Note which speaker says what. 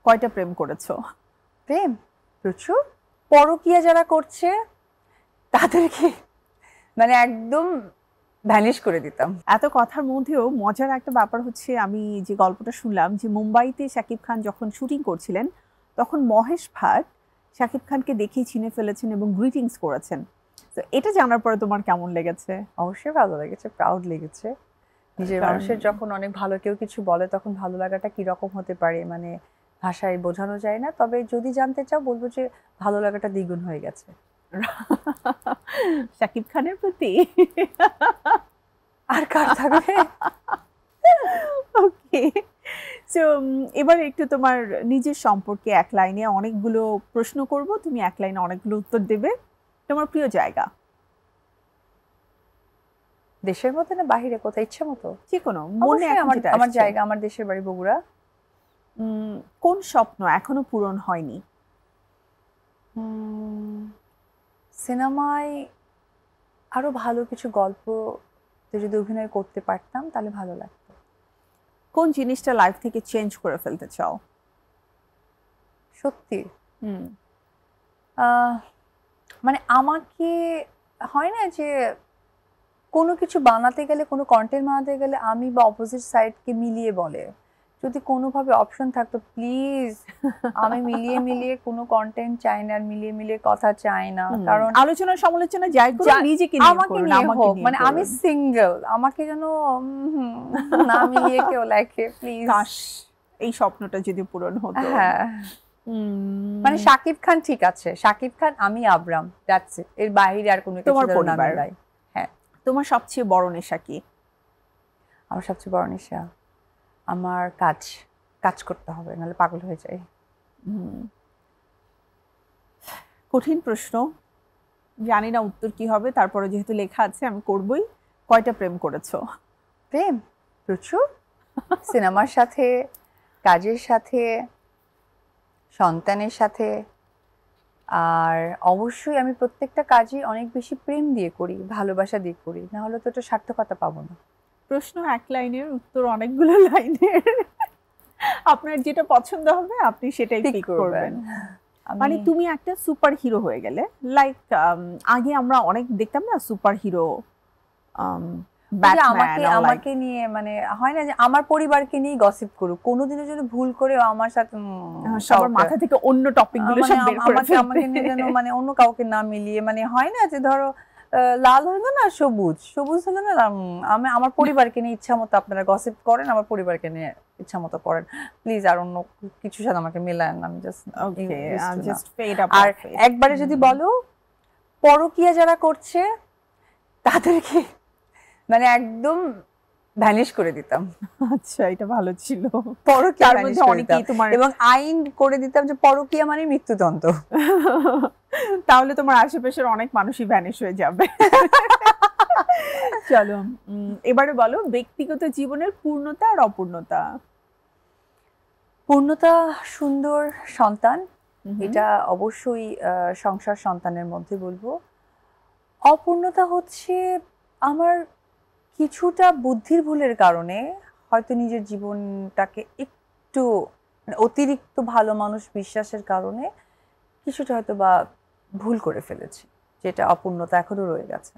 Speaker 1: কয়টা প্রেম করেছো?
Speaker 2: প্রেম প্রচুর। পরকীয়া যারা করছে তাদেরকে মানে একদম ভ্যানিশ করে দিতাম।
Speaker 1: এত কথার মধ্যেও মজার একটা ব্যাপার হচ্ছে, আমি যে গল্পটা শুনলাম যে মুম্বাইতে শাকিব খান যখন শুটিং করছিলেন তখন মহেশ ভাট শাকিব খানকে দেখেই চিনে ফেলেছেন এবং গ্রিটিংস করেছেন। তো এটা জানার পরে তোমার কেমন লেগেছে?
Speaker 2: অবশ্যই ভালো লেগেছে, প্রাউড লেগেছে। নিজের মানুষের যখন অনেক ভালো কেউ কিছু বলে তখন ভালো লাগাটা কিরকম হতে পারে মানে ভাষায় বোঝানো যায় না। তবে যদি জানতে চাও বলবো যে ভালো লাগাটা দ্বিগুণ হয়ে গেছে
Speaker 1: শাকিব খানের প্রতি।
Speaker 2: আর কার থাকবে।
Speaker 1: ওকে, সো এবার একটু তোমার নিজের সম্পর্কে এক লাইনে অনেকগুলো প্রশ্ন করব, তুমি এক লাইনে অনেকগুলো উত্তর দেবে। তোমার প্রিয় জায়গা?
Speaker 2: দেশের মধ্যে না বাহিরে, কোথায় ইচ্ছা মতো
Speaker 1: যে কোনো মনে
Speaker 2: আমার জায়গা আমার দেশের বাড়ি বগুড়া।
Speaker 1: কোন স্বপ্ন এখনো পূরণ হয়নি?
Speaker 2: সিনেমায় আরো ভালো কিছু গল্প যদি অভিনয় করতে পারতাম তাহলে ভালো লাগতো।
Speaker 1: কোন জিনিসটা লাইফ থেকে চেঞ্জ করে ফেলতে চাও?
Speaker 2: সত্যি মানে আমাকে হয় না যে কোনো কিছু বানাতে গেলে, কোনো কন্টেন্ট বানাতে গেলে আমি বা অপোজিট সাইডকে মিলিয়ে বলে, যদি কোনোভাবে অপশন থাকতো প্লিজ আমি মিলিয়ে মিলিয়ে কোনো কন্টেন্ট চাই না, আর মিলিয়ে মিলিয়ে কথা চাই না। কারণ
Speaker 1: আলোচনা সমালোচনা যাই করো নিজেকে নিয়ে
Speaker 2: আমাকে নিয়ে হোক, মানে আমি সিঙ্গেল, আমাকে যেন না মিলিয়ে কেউ লেখে প্লিজ।
Speaker 1: এই স্বপ্নটা যদি পূরণ হতো।
Speaker 2: হ্যাঁ, মানে শাকিব খান ঠিক আছে, শাকিব খান, আমি আবরাম, দ্যাটস ইট, এর বাইরে আর কোনো কিছু না মিলাই। হ্যাঁ।
Speaker 1: তোমার সবচেয়ে বড় নেশা কি?
Speaker 2: আমার সবচেয়ে বড় নেশা আমার কাজ করতে হবে, নাহলে পাগল হয়ে যাই।
Speaker 1: কঠিন প্রশ্ন, জানি না উত্তর কি হবে, তারপরে যেহেতু লেখা আছে আমি করবই। কয়টা প্রেম করেছো?
Speaker 2: প্রেম প্রচুর। সিনেমার সাথে, কাজের সাথে, সন্তানের সাথে, আর অবশ্যই আমি প্রত্যেকটা কাজই অনেক বেশি প্রেম দিয়ে করি, ভালোবাসা দিয়ে করি, না হলে তো এটা সার্থকতা পাবো না।
Speaker 1: প্রশ্ন এক লাইনের, উত্তর অনেকগুলো লাইনের। আপনার যেটা পছন্দ হবে আপনি সেটাই পিক করবেন। মানে তুমি একটা সুপার হিরো হয়ে গেলে, লাইক আগে আমরা অনেক দেখতাম না সুপার হিরো,
Speaker 2: আমাকে নিয়ে মানে হয় না যে আমার পরিবারকে নিয়ে গসিপ করুক, কোনোদিনের জন্য ভুল করে আমার সাথে
Speaker 1: সবার মাথা থেকে অন্য টপিক গুলো সব বের করে ফেলবে,
Speaker 2: আমাকে নিয়ে যেন মানে অন্য কাউকে না মিলিয়ে, মানে হয় না যে ধরো লাল হলো না সবুজ, সবুজ হলো না, আমি আমার পরিবারকে নিয়ে ইচ্ছা মতো আপনারা গসিপ করেন, আমার পরিবারকে নিয়ে ইচ্ছা মতো করেন প্লিজ, আর অন্য কিছুর সাথে আমাকে মেলায়েন না। আমি জাস্ট আর একবারে যদি বলো পরকীয়া যারা করছে তাদেরকে মানে একদম ভ্যানিশ করে দিতাম।
Speaker 1: আচ্ছা, এটা ভালো ছিল।
Speaker 2: পরকীয়ার মধ্যে অনেকেই তোমার, এবং আইন করে দিতাম যে পরকীয়া মানে মৃত্যুদণ্ড।
Speaker 1: তাহলে তোমার আশেপাশের অনেক মানুষই ভ্যানিশ হয়ে যাবে। চলো এবারে বলো ব্যক্তিগত জীবনের পূর্ণতা আর অপূর্ণতা।
Speaker 2: পূর্ণতা সুন্দর সন্তান, এটা অবশ্যই সংসার সন্তানের মধ্যে বলবো। অপূর্ণতা হচ্ছে আমার কিছুটা বুদ্ধির ভুলের কারণে হয়তো নিজের জীবনটাকে একটু অতিরিক্ত ভালো মানুষ বিশ্বাসের কারণে কিছুটা হয়তো বা ভুল করে ফেলেছি, যেটা অপূর্ণতা এখনো রয়ে গেছে।